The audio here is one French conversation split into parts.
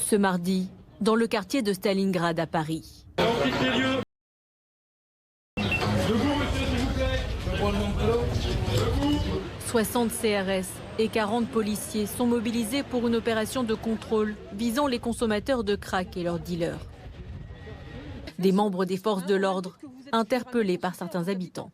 Ce mardi, dans le quartier de Stalingrad à Paris. 60 CRS et 40 policiers sont mobilisés pour une opération de contrôle visant les consommateurs de crack et leurs dealers. Des membres des forces de l'ordre interpellés par certains habitants.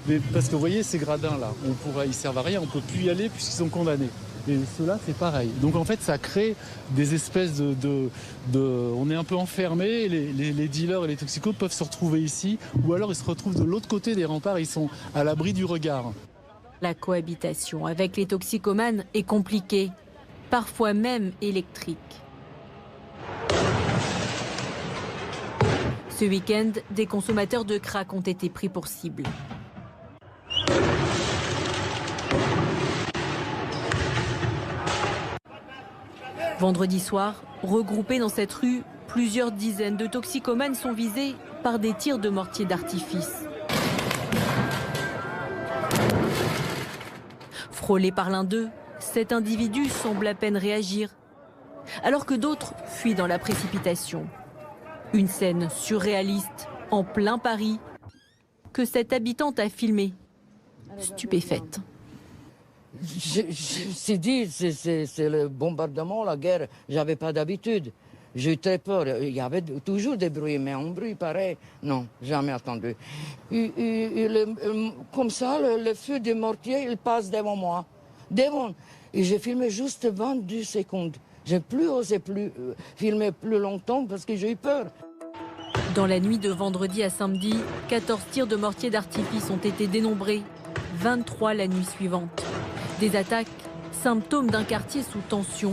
Mais parce que vous voyez ces gradins là, ils ne servent à rien, on ne peut plus y aller puisqu'ils sont condamnés. Et ceux-là, c'est pareil. Donc en fait, ça crée des espèces on est un peu enfermés, les dealers et les toxicos peuvent se retrouver ici, ou alors ils se retrouvent de l'autre côté des remparts, ils sont à l'abri du regard. La cohabitation avec les toxicomanes est compliquée, parfois même électrique. Ce week-end, des consommateurs de crack ont été pris pour cible. Vendredi soir, regroupés dans cette rue, plusieurs dizaines de toxicomanes sont visés par des tirs de mortier d'artifice. Frôlé par l'un d'eux, cet individu semble à peine réagir, alors que d'autres fuient dans la précipitation. Une scène surréaliste, en plein Paris, que cette habitante a filmée, stupéfaite. C'est dit, c'est le bombardement, la guerre. J'avais pas d'habitude. J'ai eu très peur. Il y avait toujours des bruits, mais un bruit pareil, non, jamais entendu. Comme ça, le feu du mortier, il passe devant moi. Et j'ai filmé juste 22 secondes. J'ai plus osé filmer plus longtemps parce que j'ai eu peur. Dans la nuit de vendredi à samedi, 14 tirs de mortier d'artifice ont été dénombrés, 23 la nuit suivante. Des attaques, symptômes d'un quartier sous tension.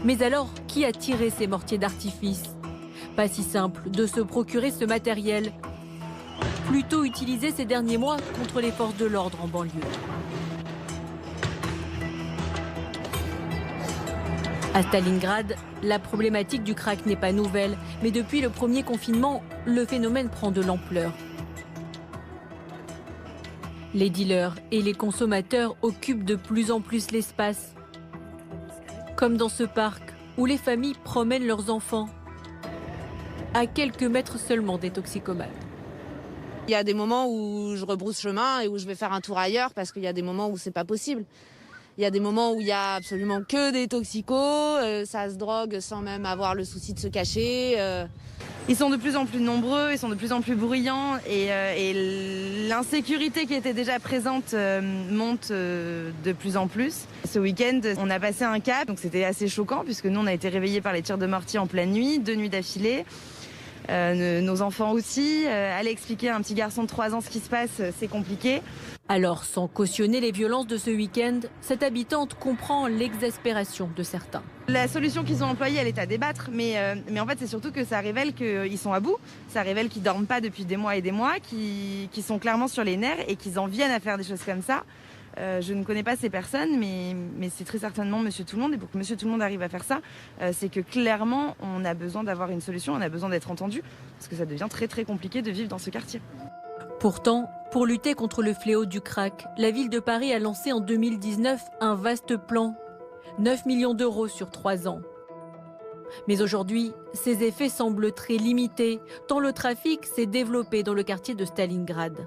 Mais alors, qui a tiré ces mortiers d'artifice? Pas si simple de se procurer ce matériel, plutôt utilisé ces derniers mois contre les forces de l'ordre en banlieue. À Stalingrad, la problématique du crack n'est pas nouvelle, mais depuis le premier confinement, le phénomène prend de l'ampleur. Les dealers et les consommateurs occupent de plus en plus l'espace. Comme dans ce parc où les familles promènent leurs enfants, à quelques mètres seulement des toxicomanes. Il y a des moments où je rebrousse chemin et où je vais faire un tour ailleurs parce qu'il y a des moments où c'est pas possible. Il y a des moments où il y a absolument que des toxicos, ça se drogue sans même avoir le souci de se cacher. Ils sont de plus en plus nombreux, ils sont de plus en plus bruyants et l'insécurité qui était déjà présente monte de plus en plus. Ce week-end, on a passé un cap, donc c'était assez choquant puisque nous on a été réveillés par les tirs de mortier en pleine nuit, 2 nuits d'affilée. Nos enfants aussi, aller expliquer à un petit garçon de 3 ans ce qui se passe, c'est compliqué. Alors, sans cautionner les violences de ce week-end, cette habitante comprend l'exaspération de certains. La solution qu'ils ont employée, elle est à débattre, mais en fait c'est surtout que ça révèle qu'ils sont à bout, ça révèle qu'ils dorment pas depuis des mois et des mois, qu'ils sont clairement sur les nerfs et qu'ils en viennent à faire des choses comme ça. Je ne connais pas ces personnes, mais c'est très certainement Monsieur Tout-le-Monde. Et pour que Monsieur Tout-le-Monde arrive à faire ça, c'est que clairement, on a besoin d'avoir une solution, on a besoin d'être entendu, parce que ça devient très très compliqué de vivre dans ce quartier. Pourtant, pour lutter contre le fléau du crack, la ville de Paris a lancé en 2019 un vaste plan, 9 millions d'euros sur 3 ans. Mais aujourd'hui, ces effets semblent très limités, tant le trafic s'est développé dans le quartier de Stalingrad.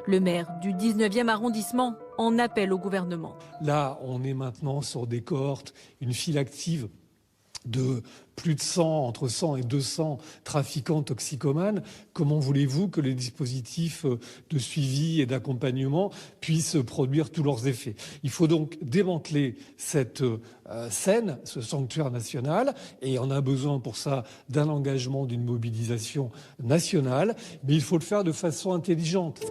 Le maire du 19e arrondissement en appelle au gouvernement. Là, on est maintenant sur des cohortes, une file active de plus de 100, entre 100 et 200 trafiquants toxicomanes. Comment voulez-vous que les dispositifs de suivi et d'accompagnement puissent produire tous leurs effets? Il faut donc démanteler cette scène, ce sanctuaire national, et on a besoin pour ça d'un engagement, d'une mobilisation nationale, mais il faut le faire de façon intelligente.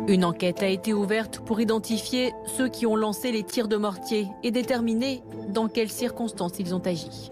Une enquête a été ouverte pour identifier ceux qui ont lancé les tirs de mortier et déterminer dans quelles circonstances ils ont agi.